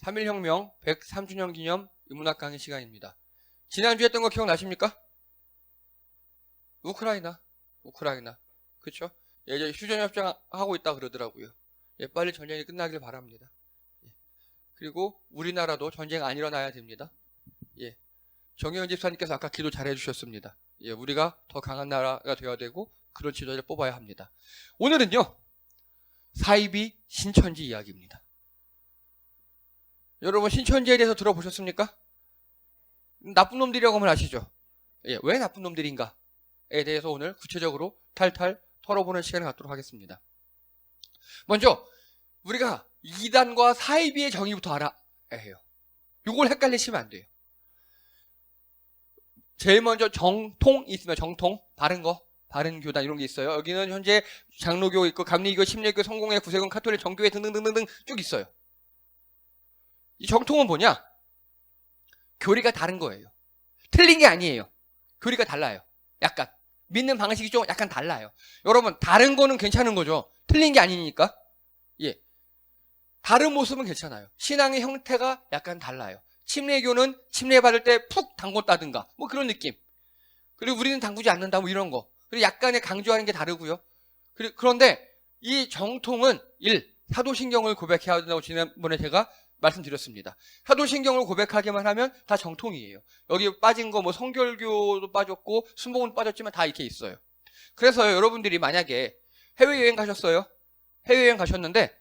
3.1혁명 103주년 기념 인문학 강의 시간입니다. 지난주에 했던 거 기억나십니까? 우크라이나. 그쵸? 예, 이제 휴전협정 하고 있다 그러더라고요. 예, 빨리 전쟁이 끝나길 바랍니다. 예. 그리고 우리나라도 전쟁 안 일어나야 됩니다. 예. 정혜원 집사님께서 아까 기도 잘 해주셨습니다. 예, 우리가 더 강한 나라가 되어야 되고 그런 지도자를 뽑아야 합니다. 오늘은요, 사이비 신천지 이야기입니다. 여러분 신천지에 대해서 들어보셨습니까? 나쁜 놈들이라고 하면 아시죠? 예, 왜 나쁜 놈들인가에 대해서 오늘 구체적으로 탈탈 털어보는 시간을 갖도록 하겠습니다. 먼저 우리가 이단과 사이비의 정의부터 알아야 해요. 이걸 헷갈리시면 안 돼요. 제일 먼저 정통이 있으면 정통, 바른 거, 바른 교단 이런 게 있어요. 여기는 현재 장로교 있고 감리교, 침례교, 성공회, 구세군, 카톨릭, 정교회 등등등등 쭉 있어요. 이 정통은 뭐냐? 교리가 다른 거예요. 틀린 게 아니에요. 교리가 달라요. 약간 믿는 방식이 좀 약간 달라요. 여러분 다른 거는 괜찮은 거죠. 틀린 게 아니니까. 예, 다른 모습은 괜찮아요. 신앙의 형태가 약간 달라요. 침례교는 침례받을 때 푹 담궜다든가 뭐 그런 느낌. 그리고 우리는 담그지 않는다 뭐 이런 거. 그리고 약간의 강조하는 게 다르고요. 그런데 이 정통은 사도신경을 고백해야 된다고 지난번에 제가 말씀드렸습니다. 사도신경을 고백하기만 하면 다 정통이에요. 여기 빠진 거 뭐 성결교도 빠졌고 순복음도 빠졌지만 다 이렇게 있어요. 그래서 여러분들이 만약에 해외여행 가셨어요. 해외여행 가셨는데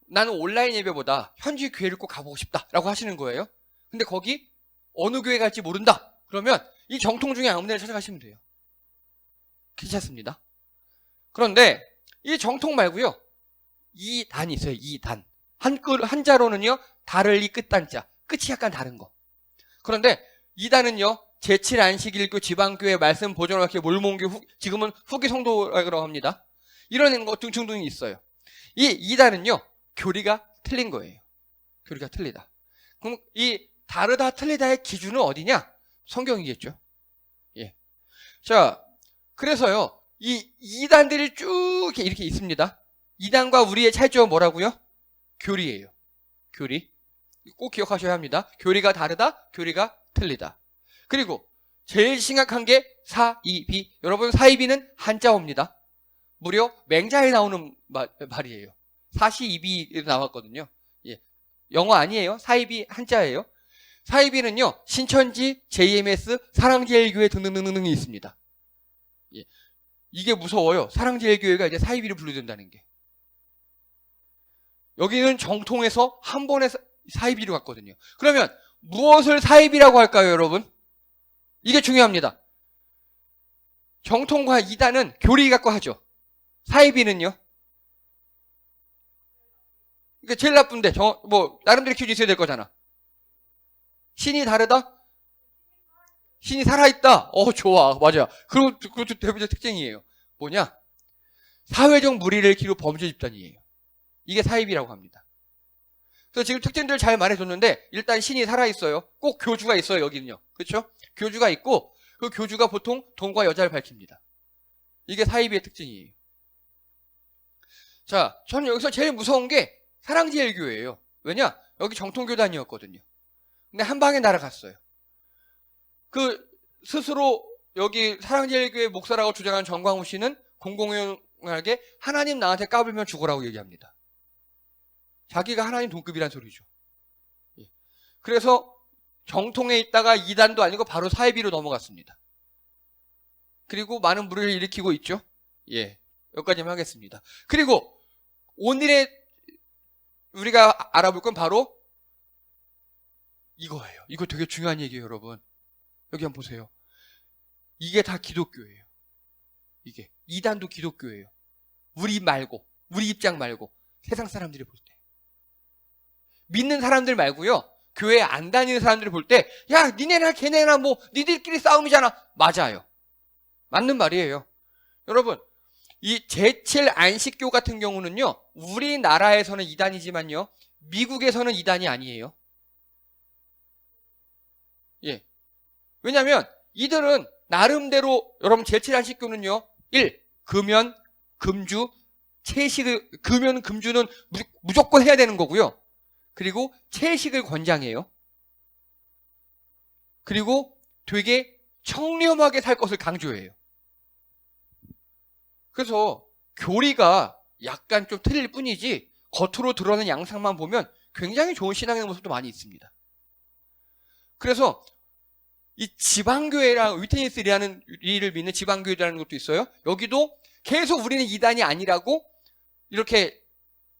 나는 온라인 예배보다 현지 교회를 꼭 가보고 싶다라고 하시는 거예요. 근데 거기 어느 교회 갈지 모른다. 그러면 이 정통 중에 아무 데나 찾아가시면 돼요. 괜찮습니다. 그런데 이 정통 말고요. 이단이 있어요. 이단. 한자로는요. 다를리 끝단자. 끝이 약간 다른 거. 그런데 이단은요. 제7안식일교 지방교회 말씀 보존학회 몰몬교 지금은 후기 성도라고 합니다. 이런 거 등등등이 있어요. 이 이단은요. 교리가 틀린 거예요. 교리가 틀리다. 그럼 이 다르다 틀리다의 기준은 어디냐? 성경이겠죠. 예. 자, 그래서요. 이 이단들이 쭉 이렇게 있습니다. 이단과 우리의 차이점은 뭐라고요? 교리예요. 교리. 꼭 기억하셔야 합니다. 교리가 다르다, 교리가 틀리다. 그리고 제일 심각한 게 사이비. 여러분 사이비는 한자어입니다. 무려 맹자에 나오는 말이에요. 사시이비 나왔거든요. 예. 영어 아니에요. 사이비 한자예요. 사이비는요. 신천지, JMS, 사랑제일교회 등등등등이 있습니다. 예. 이게 무서워요. 사랑제일교회가 이제 사이비를 불러준다는 게. 여기는 정통에서 한 번에 사이비로 갔거든요. 그러면 무엇을 사이비라고 할까요, 여러분? 이게 중요합니다. 정통과 이단은 교리 갖고 하죠. 사이비는요? 그러니까 제일 나쁜데, 나름대로 기준이 있어야 될 거잖아. 신이 다르다? 신이 살아있다? 좋아. 맞아. 그것도 대표적 특징이에요. 뭐냐? 사회적 무리를 기로 범죄 집단이에요. 이게 사이비라고 합니다. 그래서 지금 특징들 잘 말해줬는데 일단 신이 살아있어요. 꼭 교주가 있어요. 여기는요. 그렇죠? 교주가 있고 그 교주가 보통 돈과 여자를 밝힙니다. 이게 사이비의 특징이에요. 자, 저는 여기서 제일 무서운 게 사랑제일교회예요. 왜냐? 여기 정통교단이었거든요. 근데 한 방에 날아갔어요. 스스로 여기 사랑제일교회 목사라고 주장하는 정광훈 씨는 공공연하게 하나님 나한테 까불면 죽으라고 얘기합니다. 자기가 하나님 동급이란 소리죠. 예. 그래서 정통에 있다가 이단도 아니고 바로 사이비로 넘어갔습니다. 그리고 많은 무리를 일으키고 있죠. 예, 여기까지만 하겠습니다. 그리고 오늘의 우리가 알아볼 건 바로 이거예요. 이거 되게 중요한 얘기예요, 여러분. 여기 한번 보세요. 이게 다 기독교예요. 이게 이단도 기독교예요. 우리 입장 말고 세상 사람들이 볼 때. 믿는 사람들 말고요. 교회 안 다니는 사람들이 볼 때, 야, 니네나 걔네나 니들끼리 싸움이잖아. 맞아요. 맞는 말이에요. 여러분, 이 제7안식교 같은 경우는요, 우리나라에서는 이단이지만요, 미국에서는 이단이 아니에요. 예. 왜냐면, 이들은 나름대로, 여러분, 제7안식교는요, 금연, 금주, 금연, 금주는 무조건 해야 되는 거고요. 그리고 채식을 권장해요. 그리고 되게 청렴하게 살 것을 강조해요. 그래서 교리가 약간 좀 틀릴 뿐이지 겉으로 드러나는 양상만 보면 굉장히 좋은 신앙의 모습도 많이 있습니다. 그래서 이 지방교회랑 위테니스라는 를 믿는 지방교회라는 것도 있어요. 여기도 계속 우리는 이단이 아니라고 이렇게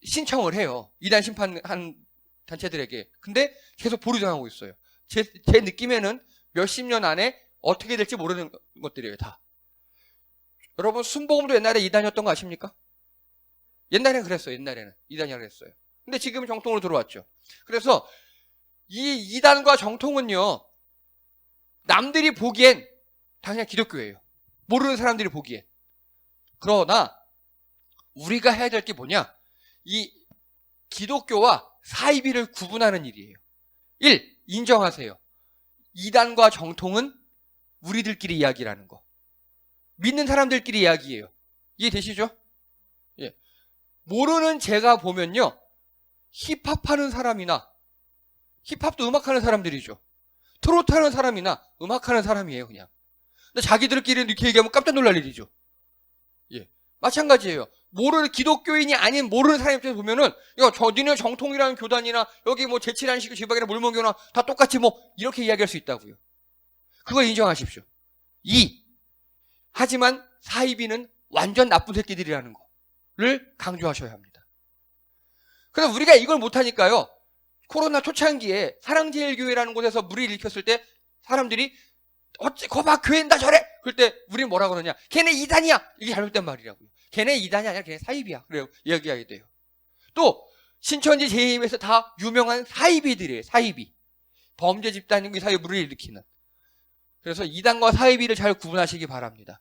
신청을 해요. 이단 심판한 단체들에게. 근데 계속 보류당하고 있어요. 제 느낌에는 몇십 년 안에 어떻게 될지 모르는 것들이에요, 다. 여러분, 순복음도 옛날에 이단이었던 거 아십니까? 옛날에는 그랬어요, 옛날에는. 이단이라고 했어요. 근데 지금은 정통으로 들어왔죠. 그래서 이 이단과 정통은요, 남들이 보기엔 당연히 기독교예요. 모르는 사람들이 보기엔. 그러나 우리가 해야 될 게 뭐냐? 이 기독교와 사이비를 구분하는 일이에요. 1. 인정하세요. 이단과 정통은 우리들끼리 이야기라는 거. 믿는 사람들끼리 이야기예요. 이해되시죠? 예. 모르는 제가 보면요, 힙합하는 사람이나, 힙합도 음악하는 사람들이죠. 트로트 하는 사람이나 음악하는 사람이에요, 그냥. 근데 자기들끼리 이렇게 얘기하면 깜짝 놀랄 일이죠. 예. 마찬가지예요. 모르는, 기독교인이 아닌 모르는 사람 입장에서 보면은, 야, 니네 정통이라는 교단이나, 여기 뭐 제칠안식 지방이나 물몬교나 다 똑같이 뭐, 이렇게 이야기할 수 있다고요. 그걸 인정하십시오. 2. 하지만 사이비는 완전 나쁜 새끼들이라는 거를 강조하셔야 합니다. 그래서 우리가 이걸 못하니까요, 코로나 초창기에 사랑제일교회라는 곳에서 무리를 일으켰을 때 사람들이 어찌 거봐 교회인다 저래. 그럴 때 우리는 뭐라 그러냐? 걔네 이단이야. 이게 잘못된 말이라고요. 걔네 이단이 아니라 걔네 사이비야. 그래요. 이야기하게 돼요. 또 신천지 재림에서 다 유명한 사이비들이에요. 사이비. 범죄 집단이 사이에 무리를 일으키는. 그래서 이단과 사이비를 잘 구분하시기 바랍니다.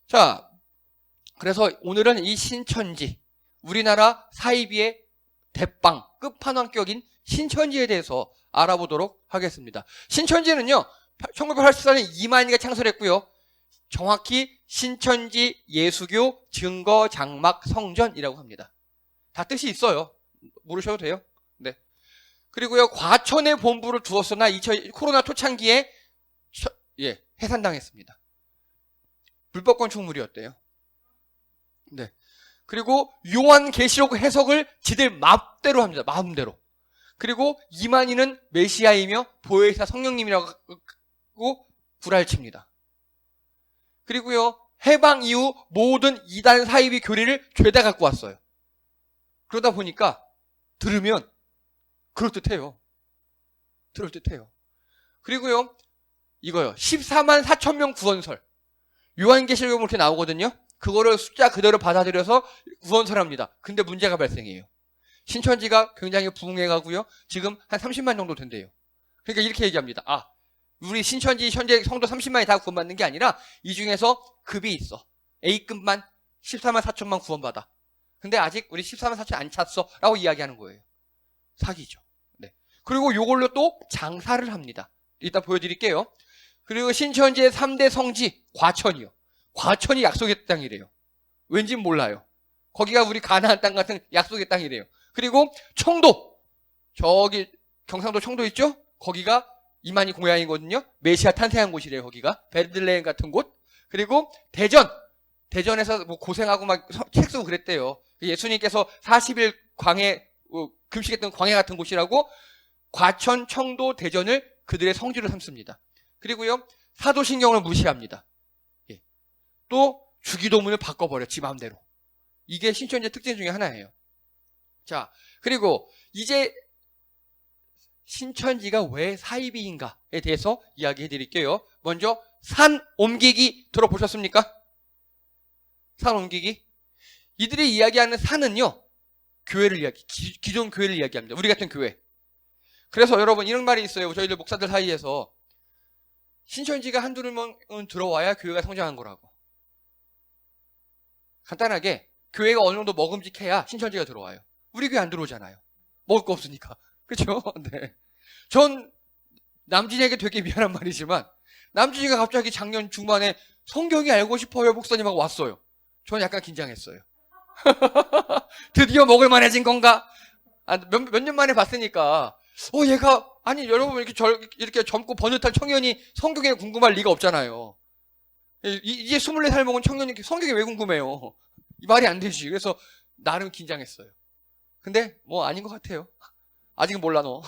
자, 그래서 오늘은 이 신천지, 우리나라 사이비의 대빵, 끝판왕격인 신천지에 대해서 알아보도록 하겠습니다. 신천지는요, 1984년 이만희가 창설했고요. 정확히 신천지 예수교 증거 장막 성전이라고 합니다. 다 뜻이 있어요. 모르셔도 돼요. 네. 그리고요, 과천에 본부를 두었으나 코로나 초창기에 해산당했습니다. 불법 건축물이었대요. 네. 그리고 요한계시록 해석을 지들 마음대로 합니다. 마음대로. 그리고 이만희는 메시아이며 보혜사 성령님이라고 구랄칩니다. 그리고요, 해방 이후 모든 이단 사이비 교리를 죄다 갖고 왔어요. 그러다 보니까 들으면 그럴듯해요. 그럴듯해요. 그리고요, 이거요, 14만 4천 명 구원설. 요한계시록에 이렇게 나오거든요. 그거를 숫자 그대로 받아들여서 구원설합니다. 근데 문제가 발생해요. 신천지가 굉장히 부흥해가고요. 지금 한 30만 정도 된대요. 그러니까 이렇게 얘기합니다. 아, 우리 신천지 현재 성도 30만이 다 구원받는 게 아니라 이 중에서 급이 있어. A급만 14만 4천만 구원받아. 근데 아직 우리 14만 4천 안 찼어. 라고 이야기하는 거예요. 사기죠. 네. 그리고 요걸로 또 장사를 합니다. 이따 보여드릴게요. 그리고 신천지의 3대 성지, 과천이요. 과천이 약속의 땅이래요. 왠진 몰라요. 거기가 우리 가나안 땅 같은 약속의 땅이래요. 그리고 청도, 저기 경상도 청도 있죠? 거기가 이만희 고향이거든요. 메시아 탄생한 곳이래요. 거기가 베들레헴 같은 곳. 그리고 대전에서 뭐 고생하고 막 책 쓰고 그랬대요. 예수님께서 40일 광해 금식했던 광해 같은 곳이라고 과천, 청도, 대전을 그들의 성지로 삼습니다. 그리고요, 사도신경을 무시합니다. 예. 또 주기도문을 바꿔버려, 지 마음대로. 이게 신천지의 특징 중에 하나예요. 자, 그리고 이제 신천지가 왜 사이비인가에 대해서 이야기해 드릴게요. 먼저 산 옮기기 들어보셨습니까? 산 옮기기. 이들이 이야기하는 산은요, 교회를 기존 교회를 이야기합니다. 우리 같은 교회. 그래서 여러분 이런 말이 있어요. 저희들 목사들 사이에서 신천지가 한두 명은 들어와야 교회가 성장한 거라고. 간단하게 교회가 어느 정도 먹음직해야 신천지가 들어와요. 우리 교회 안 들어오잖아요. 먹을 거 없으니까. 그렇죠? 네. 전 남진에게 되게 미안한 말이지만 남진이가 갑자기 작년 중반에 성경이 알고 싶어요 목사님하고 왔어요. 전 약간 긴장했어요. 드디어 먹을 만해진 건가? 몇 년 만에 봤으니까, 얘가, 아니, 여러분, 이렇게 젊고 번듯한 청년이 성경에 궁금할 리가 없잖아요. 이제 24살 먹은 청년이 성경에 왜 궁금해요? 이 말이 안 되지. 그래서 나름 긴장했어요. 근데 뭐 아닌 것 같아요. 아직은 몰라 너.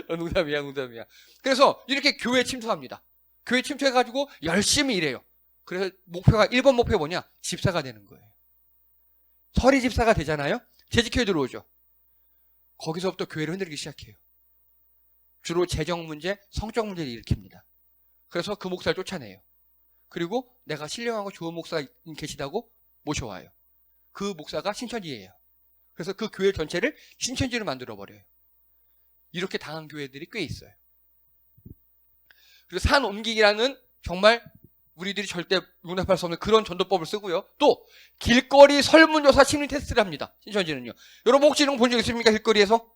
농담이야. 그래서 이렇게 교회에 침투합니다. 교회에 침투해가지고 열심히 일해요. 그래서 1번 목표가 뭐냐? 집사가 되는 거예요. 서리 집사가 되잖아요. 재직교회 들어오죠. 거기서부터 교회를 흔들기 시작해요. 주로 재정 문제, 성적 문제를 일으킵니다. 그래서 그 목사를 쫓아내요. 그리고 내가 신령하고 좋은 목사가 계시다고 모셔와요. 그 목사가 신천지예요. 그래서 그 교회 전체를 신천지로 만들어버려요. 이렇게 당한 교회들이 꽤 있어요. 그리고 산 옮기기라는 정말 우리들이 절대 용납할 수 없는 그런 전도법을 쓰고요. 또 길거리 설문조사 심리 테스트를 합니다. 신천지는요. 여러분 혹시 이런 거 본 적 있습니까? 길거리에서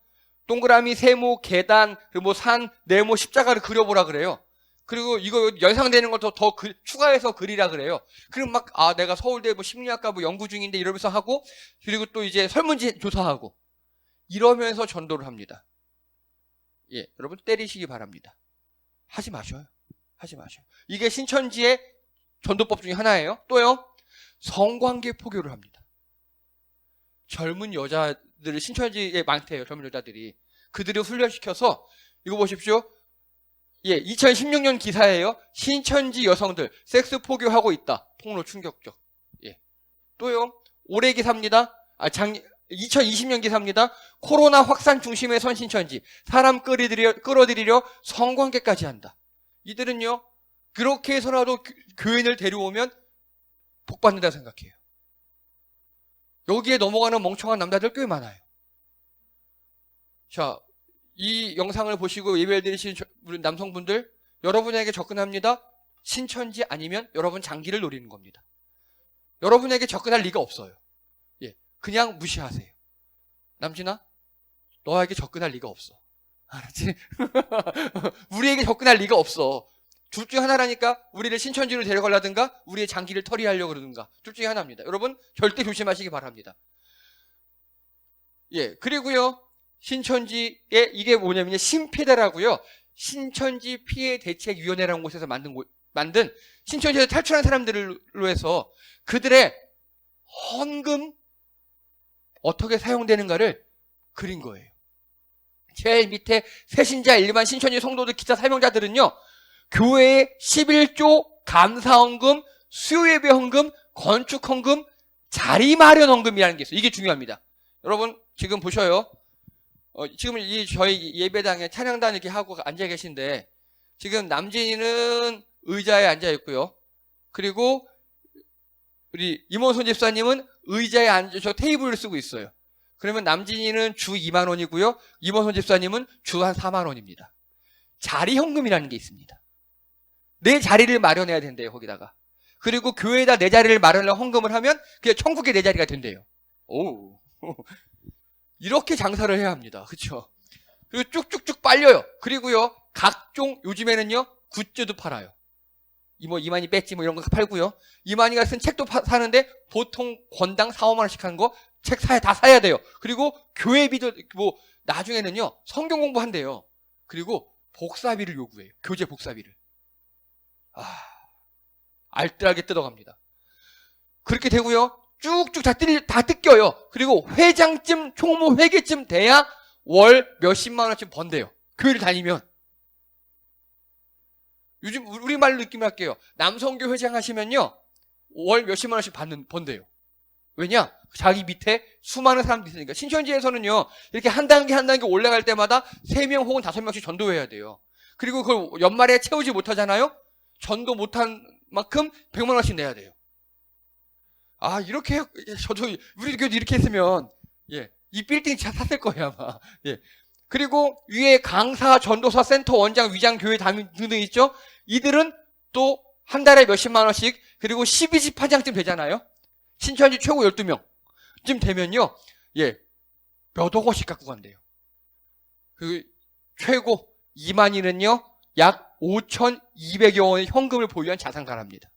동그라미, 세모, 계단, 그리고 산, 네모, 십자가를 그려보라 그래요. 그리고 이거 연상되는 걸 더 추가해서 그리라 그래요. 그럼 막 내가 서울대 심리학과 연구 중인데 이러면서 하고, 그리고 또 이제 설문지 조사하고 이러면서 전도를 합니다. 예, 여러분 때리시기 바랍니다. 하지 마셔요. 이게 신천지의 전도법 중에 하나예요. 또요, 성관계 포교를 합니다. 젊은 여자들을 신천지에 많대요. 젊은 여자들이. 그들을 훈련시켜서, 이거 보십시오. 예, 2016년 기사예요. 신천지 여성들 섹스 포교하고 있다. 폭로 충격적. 예. 또요, 올해 기사입니다. 2020년 기사입니다. 코로나 확산 중심에 선 신천지. 사람 끌어들이려 성관계까지 한다. 이들은요, 그렇게 해서라도 교인을 데려오면 복 받는다 생각해요. 여기에 넘어가는 멍청한 남자들 꽤 많아요. 자, 이 영상을 보시고 예배를 드리신 우리 남성분들, 여러분에게 접근합니다. 신천지 아니면 여러분 장기를 노리는 겁니다. 여러분에게 접근할 리가 없어요. 예, 그냥 무시하세요. 남진아, 너에게 접근할 리가 없어. 알았지? 우리에게 접근할 리가 없어. 둘 중에 하나라니까. 우리를 신천지로 데려가려든가 우리의 장기를 털이하려고 그러든가. 둘 중에 하나입니다. 여러분 절대 조심하시기 바랍니다. 예, 그리고요, 신천지에 이게 뭐냐면요, 신피대라고요. 신천지 피해 대책위원회라는 곳에서 만든 신천지에서 탈출한 사람들로 해서 그들의 헌금 어떻게 사용되는가를 그린 거예요. 제일 밑에 새신자 일반 신천지 성도들 기타 사명자들은요, 교회의 11조 감사헌금, 수요예배 헌금, 건축헌금, 자리 마련 헌금이라는 게 있어요. 이게 중요합니다. 여러분 지금 보셔요. 지금 저희 예배당에 찬양단 이렇게 하고 앉아 계신데, 지금 남진이는 의자에 앉아 있고요. 그리고 우리 임원손 집사님은 의자에 앉아서 테이블을 쓰고 있어요. 그러면 남진이는 주 2만 원이고요. 임원손 집사님은 주 한 4만 원입니다. 자리 헌금이라는 게 있습니다. 내 자리를 마련해야 된대요, 거기다가. 그리고 교회에다 내 자리를 마련하려고 헌금을 하면 그게 천국의 내 자리가 된대요. 오. 이렇게 장사를 해야 합니다. 그렇죠? 그리고 쭉쭉쭉 빨려요. 그리고요, 각종 요즘에는요, 굿즈도 팔아요. 이만희 배지 이런 거 팔고요. 이만희가 쓴 책도 사는데 보통 권당 4, 5만 원씩 하는 거 책 다 사야 돼요. 그리고 교회비도 나중에는요, 성경 공부한대요. 그리고 복사비를 요구해요. 교재 복사비를. 알뜰하게 뜯어갑니다. 그렇게 되고요, 쭉쭉 다 뜯겨요. 그리고 회장쯤, 총무 회계쯤 돼야 월 몇십만 원쯤 번대요. 교회를 다니면. 요즘 우리말로 느낌을 할게요. 남성교 회장 하시면요, 월 몇십만 원씩 번대요. 왜냐? 자기 밑에 수많은 사람들이 있으니까. 신천지에서는요, 이렇게 한 단계 올라갈 때마다 3명 혹은 5명씩 전도해야 돼요. 그리고 그걸 연말에 채우지 못하잖아요? 전도 못한 만큼 100만 원씩 내야 돼요. 이렇게, 우리 교회도 이렇게 했으면, 예, 이 빌딩 샀을 거예요, 아마. 예. 그리고 위에 강사, 전도사, 센터, 원장, 위장, 교회 담임 등등 있죠? 이들은 또 한 달에 몇십만 원씩, 그리고 12집 한 장쯤 되잖아요? 신천지 최고 12명쯤 되면요, 예, 몇억 원씩 갖고 간대요. 그, 최고 2만이는요, 약 5,200여 원의 현금을 보유한 자산가랍니다.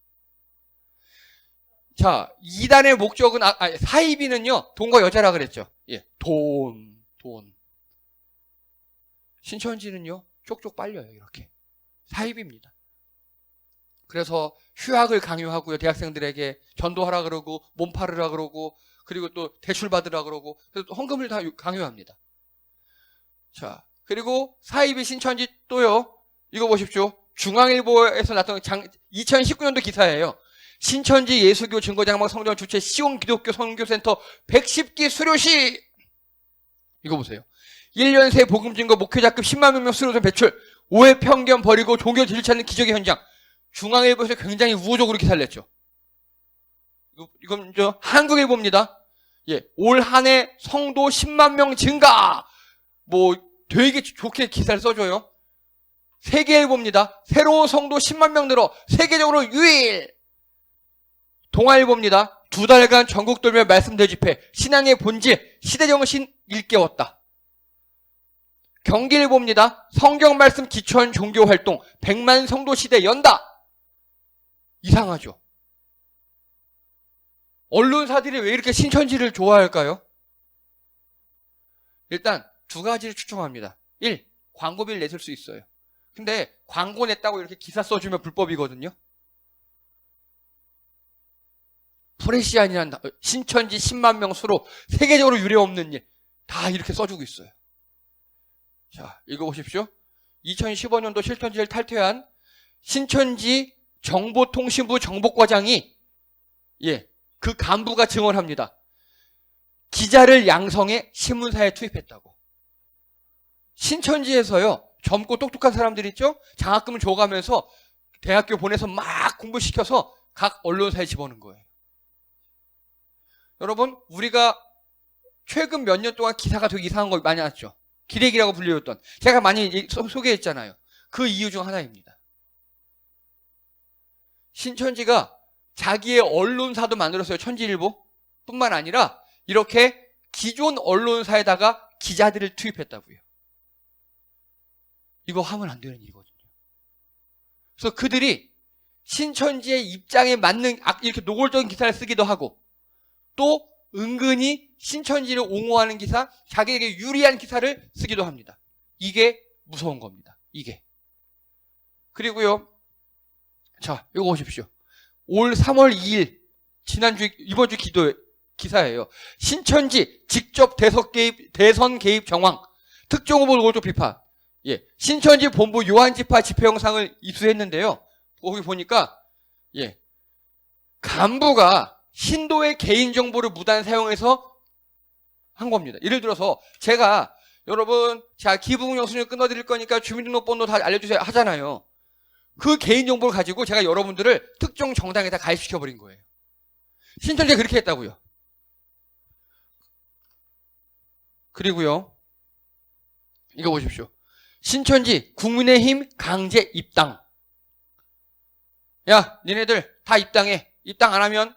자, 2단의 목적은, 사이비는요, 돈과 여자라 그랬죠. 예, 돈. 신천지는요, 쪽쪽 빨려요, 이렇게. 사입입니다. 그래서 휴학을 강요하고요, 대학생들에게 전도하라 그러고, 몸팔으라 그러고, 그리고 또 대출 받으라 그러고, 그래서 헌금을 다 강요합니다. 자, 그리고 사입의 신천지 또요, 이거 보십시오. 중앙일보에서 나왔던 2019년도 기사예요. 신천지 예수교 증거장막 성전 주최 시온 기독교 선교센터 110기 수료시. 이거 보세요. 1년 새 복음 증거 목회자급 10만 명 수료생 배출. 오해 편견 버리고 종교 질을 찾는 기적의 현장. 중앙일보에서 굉장히 우호적으로 기사를 냈죠. 이건 한국일보입니다. 예, 올 한 해 성도 10만 명 증가. 뭐 되게 좋게 기사를 써줘요. 세계일보입니다. 새로운 성도 10만 명 늘어 세계적으로 유일. 동아일보입니다. 2달간 전국 돌며 말씀 대집회 신앙의 본질 시대정신 일깨웠다. 경기일보입니다. 성경 말씀 기초한 종교활동 100만 성도 시대 연다. 이상하죠. 언론사들이 왜 이렇게 신천지를 좋아할까요? 일단 두 가지를 추정합니다. 1. 광고비를 내줄 수 있어요. 근데 광고 냈다고 이렇게 기사 써주면 불법이거든요. 프레시안이라는 신천지 10만 명 수로 세계적으로 유례 없는 일 다 이렇게 써주고 있어요. 자, 읽어보십시오. 2015년도 신천지를 탈퇴한 신천지 정보통신부 정보과장이 그 간부가 증언합니다. 기자를 양성해 신문사에 투입했다고. 신천지에서요, 젊고 똑똑한 사람들 있죠? 장학금을 줘가면서 대학교 보내서 막 공부시켜서 각 언론사에 집어넣은 거예요. 여러분, 우리가 최근 몇 년 동안 기사가 되게 이상한 거 많이 났죠. 기레기라고 불리웠던. 제가 많이 소개했잖아요. 그 이유 중 하나입니다. 신천지가 자기의 언론사도 만들었어요. 천지일보 뿐만 아니라 이렇게 기존 언론사에다가 기자들을 투입했다고요. 이거 하면 안 되는 일이거든요. 그래서 그들이 신천지의 입장에 맞는 이렇게 노골적인 기사를 쓰기도 하고 또 은근히 신천지를 옹호하는 기사, 자기에게 유리한 기사를 쓰기도 합니다. 이게 무서운 겁니다. 이게. 그리고요. 자, 이거 보십시오. 올 3월 2일 이번 주 기사예요. 신천지 직접 대선 개입 정황, 특정 후보 노골적 비판. 예, 신천지 본부 요한지파 집회 영상을 입수했는데요. 거기 보니까 간부가 신도의 개인정보를 무단 사용해서 한 겁니다. 예를 들어서 제가 여러분 기부금 영수증 끊어드릴 거니까 주민등록번호 다 알려주세요 하잖아요. 그 개인정보를 가지고 제가 여러분들을 특정 정당에다 가입시켜버린 거예요. 신천지가 그렇게 했다고요. 그리고요. 이거 보십시오. 신천지 국민의힘 강제 입당. 야, 니네들 다 입당해. 입당 안 하면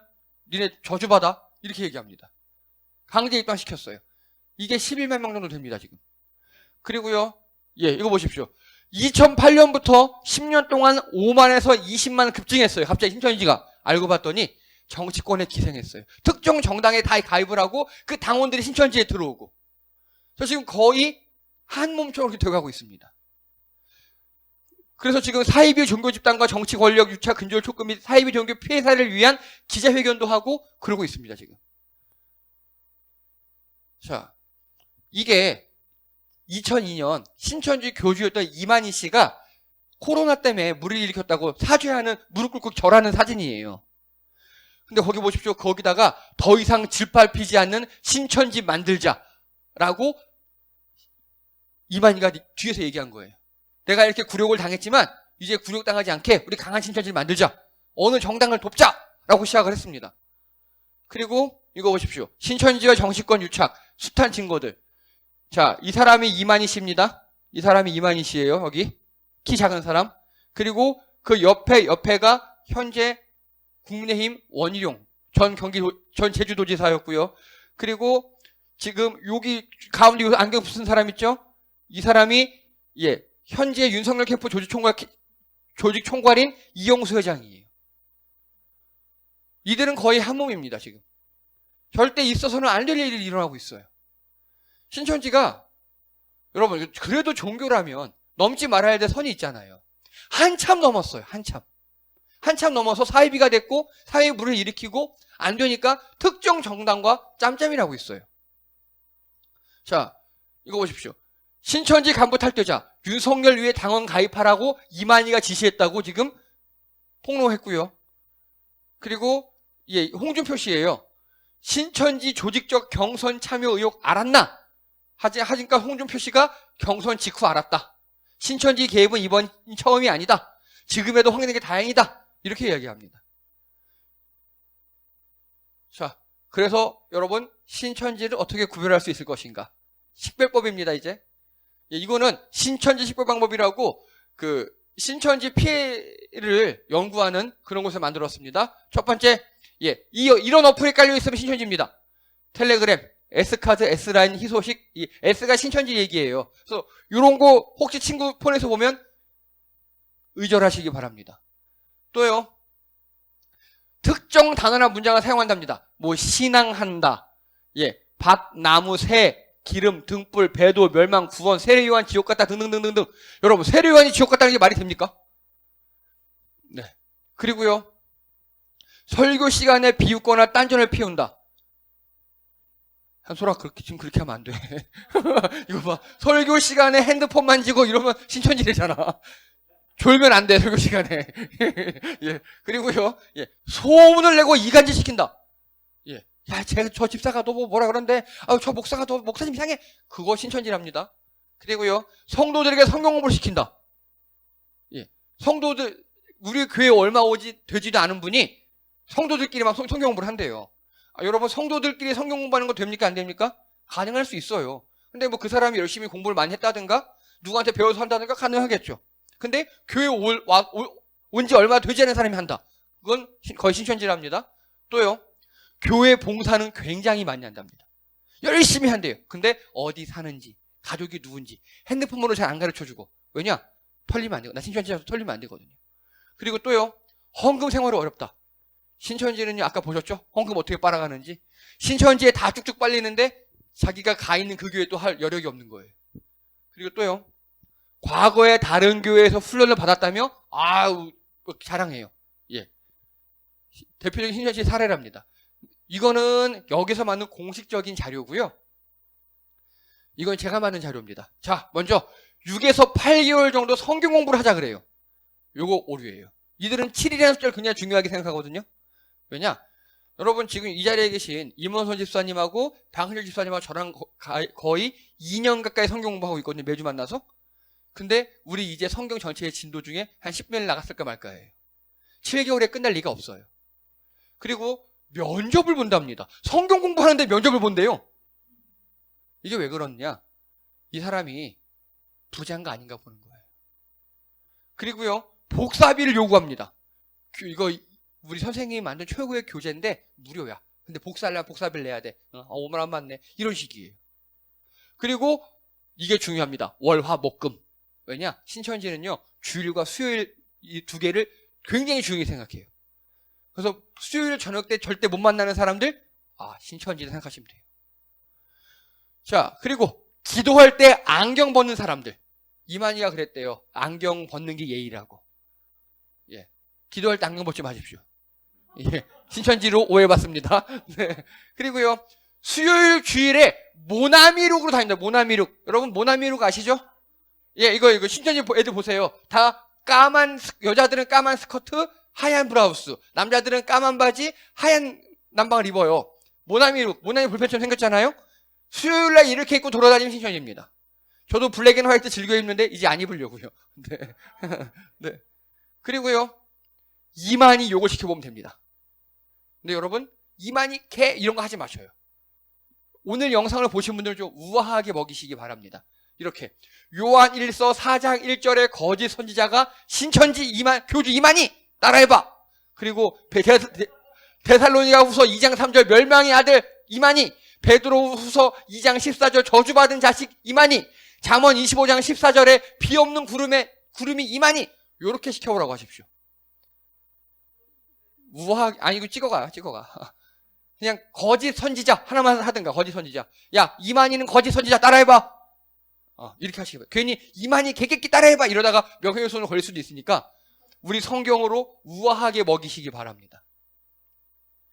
니네 저주받아. 이렇게 얘기합니다. 강제 입당시켰어요. 이게 11만 명 정도 됩니다, 지금. 그리고요. 이거 보십시오. 2008년부터 10년 동안 5만에서 20만 급증했어요. 갑자기 신천지가. 알고 봤더니 정치권에 기생했어요. 특정 정당에 다 가입을 하고 그 당원들이 신천지에 들어오고. 저 지금 거의 한 몸처럼 이렇게 되어가고 있습니다. 그래서 지금 사이비 종교 집단과 정치 권력 유착 근절 촉구 및 사이비 종교 피해 사례를 위한 기자회견도 하고 그러고 있습니다, 지금. 자, 이게 2002년 신천지 교주였던 이만희 씨가 코로나 때문에 무리를 일으켰다고 사죄하는, 무릎 꿇고 절하는 사진이에요. 근데 거기 보십시오. 거기다가 더 이상 질밟히지 않는 신천지 만들자라고 이만희가 뒤에서 얘기한 거예요. 내가 이렇게 굴욕을 당했지만 이제 굴욕당하지 않게 우리 강한 신천지를 만들자. 어느 정당을 돕자라고 시작을 했습니다. 그리고 이거 보십시오. 신천지와 정치권 유착, 숱한 증거들. 자, 이 사람이 이만희 씨입니다. 이 사람이 이만희 씨예요. 여기 키 작은 사람. 그리고 그 옆에가 현재 국민의힘 원희룡 전 제주도지사였고요. 그리고 지금 여기 가운데 안경 쓴 사람 있죠? 이 사람이 현재 윤석열 캠프 조직 총괄인 이영수 회장이에요. 이들은 거의 한 몸입니다, 지금. 절대 있어서는 안 될 일이 일어나고 있어요. 신천지가 여러분 그래도 종교라면 넘지 말아야 될 선이 있잖아요. 한참 넘었어요. 한참 넘어서 사이비가 됐고 사회 물을 일으키고 안 되니까 특정 정당과 짬짬이라고 있어요. 자, 이거 보십시오. 신천지 간부 탈퇴자 윤석열 위에 당원 가입하라고 이만희가 지시했다고 지금 폭로했고요. 그리고 홍준표 씨예요. 신천지 조직적 경선 참여 의혹 알았나? 하니까 홍준표 씨가 경선 직후 알았다. 신천지 개입은 이번 처음이 아니다. 지금에도 확인된 게 다행이다. 이렇게 이야기합니다. 자, 그래서 여러분 신천지를 어떻게 구별할 수 있을 것인가? 식별법입니다. 이제 이거는 신천지 식별 방법이라고 그 신천지 피해를 연구하는 그런 곳을 만들었습니다. 첫 번째, 이런 어플이 깔려 있으면 신천지입니다. 텔레그램, S카드, S라인, 희소식, 이 S가 신천지 얘기예요. 그래서 이런 거 혹시 친구 폰에서 보면 의절하시기 바랍니다. 또요, 특정 단어나 문장을 사용한답니다. 뭐 신앙한다, 밭, 나무, 새, 기름, 등불, 배도, 멸망, 구원, 세례요한, 지옥 같다 등등등등등. 여러분 세례요한이 지옥 같다는 게 말이 됩니까? 네. 그리고요, 설교 시간에 비웃거나 딴전을 피운다. 한소라 지금 그렇게 하면 안 돼. 이거 봐, 설교 시간에 핸드폰 만지고 이러면 신천지래잖아. 졸면 안 돼, 설교 시간에. 그리고요, 소문을 내고 이간질 시킨다. 야, 저 집사가 너 뭐라 그러는데, 저 목사가 너 목사님 이상해. 그거 신천지랍니다. 그리고요, 성도들에게 성경 공부를 시킨다. 성도들, 우리 교회 얼마 되지도 않은 분이 성도들끼리만 성경 공부를 한대요. 여러분, 성도들끼리 성경 공부하는 거 됩니까? 안 됩니까? 가능할 수 있어요. 근데 뭐 그 사람이 열심히 공부를 많이 했다든가, 누구한테 배워서 한다든가 가능하겠죠. 근데 교회 온 지 얼마 되지 않은 사람이 한다. 그건 거의 신천지랍니다. 또요, 교회 봉사는 굉장히 많이 한답니다. 열심히 한대요. 근데 어디 사는지, 가족이 누군지 핸드폰 번호 잘 안 가르쳐주고. 왜냐? 털리면 안 되고. 나 신천지라서 털리면 안 되거든요. 그리고 또요, 헌금 생활이 어렵다. 신천지는요, 아까 보셨죠? 헌금 어떻게 빨아가는지. 신천지에 다 쭉쭉 빨리는데 자기가 가 있는 그 교회에 또 할 여력이 없는 거예요. 그리고 또요, 과거에 다른 교회에서 훈련을 받았다며 자랑해요. 대표적인 신천지 사례랍니다. 이거는 여기서 만든 공식적인 자료고요. 이건 제가 만든 자료입니다. 자, 먼저 6에서 8개월 정도 성경 공부를 하자 그래요. 요거 오류예요. 이들은 7이라는 숫자를 굉장히 중요하게 생각하거든요. 왜냐? 여러분 지금 이 자리에 계신 임원선 집사님하고 방ህ철 집사님하고 저랑 거의 2년 가까이 성경 공부하고 있거든요. 매주 만나서. 근데 우리 이제 성경 전체의 진도 중에 한 10년을 나갔을까 말까예요. 7개월에 끝날 리가 없어요. 그리고 면접을 본답니다. 성경 공부하는데 면접을 본대요. 이게 왜 그러느냐? 이 사람이 부자인가 아닌가 보는 거예요. 그리고요, 복사비를 요구합니다. 이거 우리 선생님이 만든 최고의 교재인데 무료야. 근데 복사하려면 복사비를 내야 돼. 5만 원 맞네. 이런 식이에요. 그리고 이게 중요합니다. 월, 화, 목, 금. 왜냐? 신천지는요, 주일과 수요일 이 두 개를 굉장히 중요하게 생각해요. 그래서 수요일 저녁 때 절대 못 만나는 사람들, 신천지를 생각하시면 돼요. 자, 그리고 기도할 때 안경 벗는 사람들. 이만희가 그랬대요. 안경 벗는 게 예의라고. 기도할 때 안경 벗지 마십시오. 신천지로 오해받습니다. 네. 그리고요, 수요일 주일에 모나미룩으로 다닌다. 모나미룩. 여러분 모나미룩 아시죠? 이거 신천지 애들 보세요. 다 여자들은 까만 스커트, 하얀 브라우스, 남자들은 까만 바지, 하얀 남방을 입어요. 모나미룩 볼펜처럼 생겼잖아요. 수요일날 이렇게 입고 돌아다니면 신천지입니다. 저도 블랙 앤 화이트 즐겨 입는데 이제 안 입으려고요. 네. 네. 그리고요, 이만희 요걸 시켜보면 됩니다. 근데 여러분, 이만희 개 이런 거 하지 마셔요. 오늘 영상을 보신 분들은 좀 우아하게 먹이시기 바랍니다. 이렇게 요한 1서 4장 1절에 거짓 선지자가 신천지 교주 이만희 따라해봐. 그리고 데살로니가 후서 2장 3절 멸망의 아들 이만희, 베드로 후서 2장 14절 저주받은 자식 이만희, 잠언 25장 14절에 비 없는 구름이 이만희. 요렇게 시켜보라고 하십시오. 우아하게, 이거 찍어가. 그냥 거짓 선지자 하나만 하든가. 거짓 선지자. 야, 이만희는 거짓 선지자 따라해봐. 이렇게 하시기 바랍니다. 괜히 이만희 개개끼 따라해봐 이러다가 명예훼손을 걸릴 수도 있으니까 우리 성경으로 우아하게 먹이시기 바랍니다.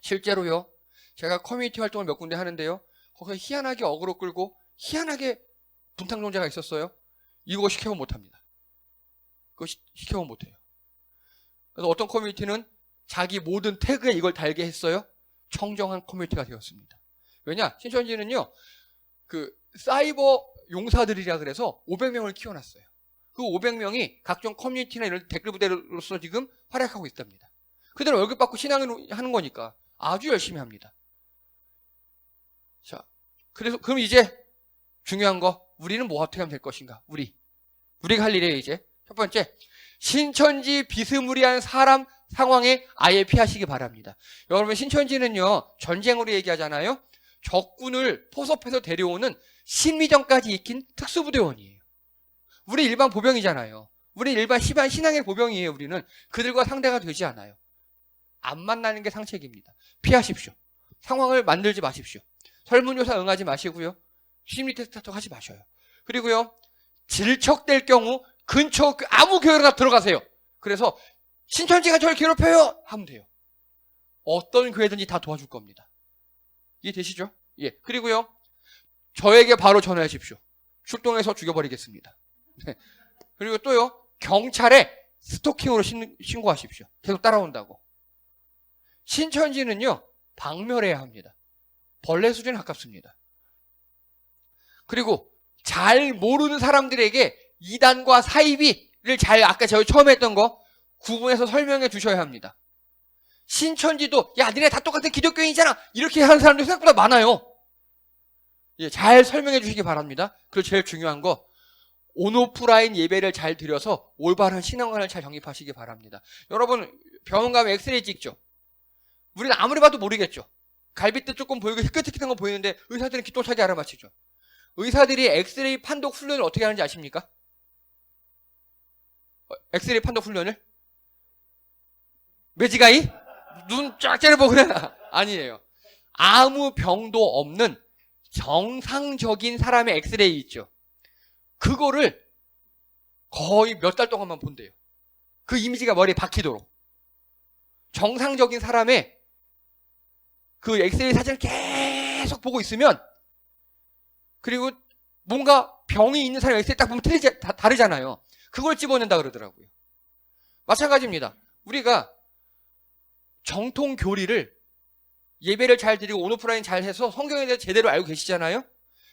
실제로요, 제가 커뮤니티 활동을 몇 군데 하는데요, 거기서 희한하게 어그로 끌고 희한하게 분탕종자가 있었어요. 이거 시켜보면 못합니다. 그거 시켜보면 못해요. 그래서 어떤 커뮤니티는 자기 모든 태그에 이걸 달게 했어요. 청정한 커뮤니티가 되었습니다. 왜냐? 신천지는요, 그 사이버 용사들이라 그래서 500명을 키워놨어요. 그 500명이 각종 커뮤니티나 이런 댓글 부대로서 지금 활약하고 있답니다. 그대로 월급 받고 신앙을 하는 거니까 아주 열심히 합니다. 자, 그럼 이제 중요한 거, 우리는 뭐 어떻게 하면 될 것인가? 우리가 할 일이에요. 이제 첫 번째, 신천지 비스무리한 사람 상황에 아예 피하시기 바랍니다. 여러분, 신천지는요, 전쟁으로 얘기하잖아요. 적군을 포섭해서 데려오는 심리전까지 익힌 특수부대원이에요. 우리 일반 보병이잖아요. 우리 일반 신앙의 보병이에요. 우리는 그들과 상대가 되지 않아요. 안 만나는 게 상책입니다. 피하십시오. 상황을 만들지 마십시오. 설문조사 응하지 마시고요. 심리 테스트 하지 마셔요. 그리고요, 질척될 경우 근처 아무 교회나 들어가세요. 그래서 신천지가 저를 괴롭혀요 하면 돼요. 어떤 교회든지 다 도와줄 겁니다. 이해되시죠? 예. 그리고요, 저에게 바로 전화하십시오. 출동해서 죽여버리겠습니다. 그리고 또요, 경찰에 스토킹으로 신고하십시오. 계속 따라온다고. 신천지는요, 박멸해야 합니다. 벌레 수준에 가깝습니다. 그리고 잘 모르는 사람들에게 이단과 사이비를 아까 저희 처음에 했던 거 구분해서 설명해 주셔야 합니다. 신천지도 야, 니네 다 똑같은 기독교인이잖아 이렇게 하는 사람들이 생각보다 많아요. 예, 잘 설명해 주시기 바랍니다. 그리고 제일 중요한 거, 온오프라인 예배를 잘 드려서 올바른 신앙관을 잘 정립하시기 바랍니다. 여러분, 병원 가면 엑스레이 찍죠. 우리는 아무리 봐도 모르겠죠. 갈비뼈 조금 보이고 희끗희끗한 거 보이는데 의사들은 기똥차게 알아맞히죠. 의사들이 엑스레이 판독 훈련을 어떻게 하는지 아십니까? 엑스레이 판독 훈련을? 매지가이? 눈 쫙 째려보고 그래? 아니에요. 아무 병도 없는 정상적인 사람의 엑스레이 있죠. 그거를 거의 몇 달 동안만 본대요. 그 이미지가 머리에 박히도록. 정상적인 사람의 그 엑스레이 사진을 계속 보고 있으면, 그리고 뭔가 병이 있는 사람 엑스레이 딱 보면 다르잖아요. 그걸 집어낸다 그러더라고요. 마찬가지입니다. 우리가 정통 교리를, 예배를 잘 드리고 온오프라인 잘 해서 성경에 대해서 제대로 알고 계시잖아요.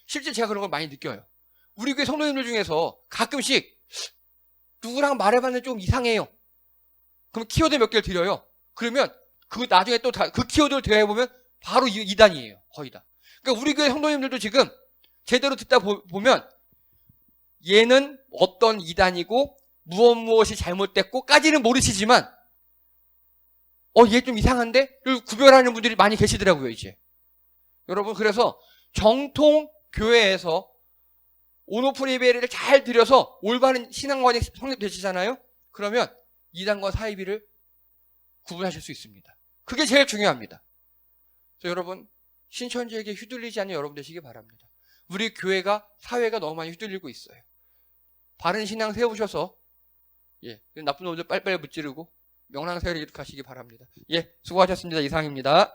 실제 제가 그런 걸 많이 느껴요. 우리 교회 성도님들 중에서 가끔씩 누구랑 말해봤는데 좀 이상해요. 그럼 키워드 몇 개를 드려요. 그러면 그 나중에 또 그 키워드를 대화해보면 바로 이단이에요. 거의 다. 그러니까 우리 교회 성도님들도 지금 제대로 듣다 보면 얘는 어떤 이단이고 무엇이 잘못됐고까지는 모르시지만 얘 좀 이상한데? 를 구별하는 분들이 많이 계시더라고요, 이제. 여러분, 그래서 정통 교회에서 온오프 예배를 잘 드려서 올바른 신앙관이 성립되시잖아요? 그러면 이단과 사이비를 구분하실 수 있습니다. 그게 제일 중요합니다. 그래서 여러분, 신천지에게 휘둘리지 않는 여러분 되시기 바랍니다. 우리 교회가, 사회가 너무 많이 휘둘리고 있어요. 바른 신앙 세우셔서, 나쁜 놈들 빨리빨리 무찌르고 명랑사회를 이룩하시기 바랍니다. 수고하셨습니다. 이상입니다.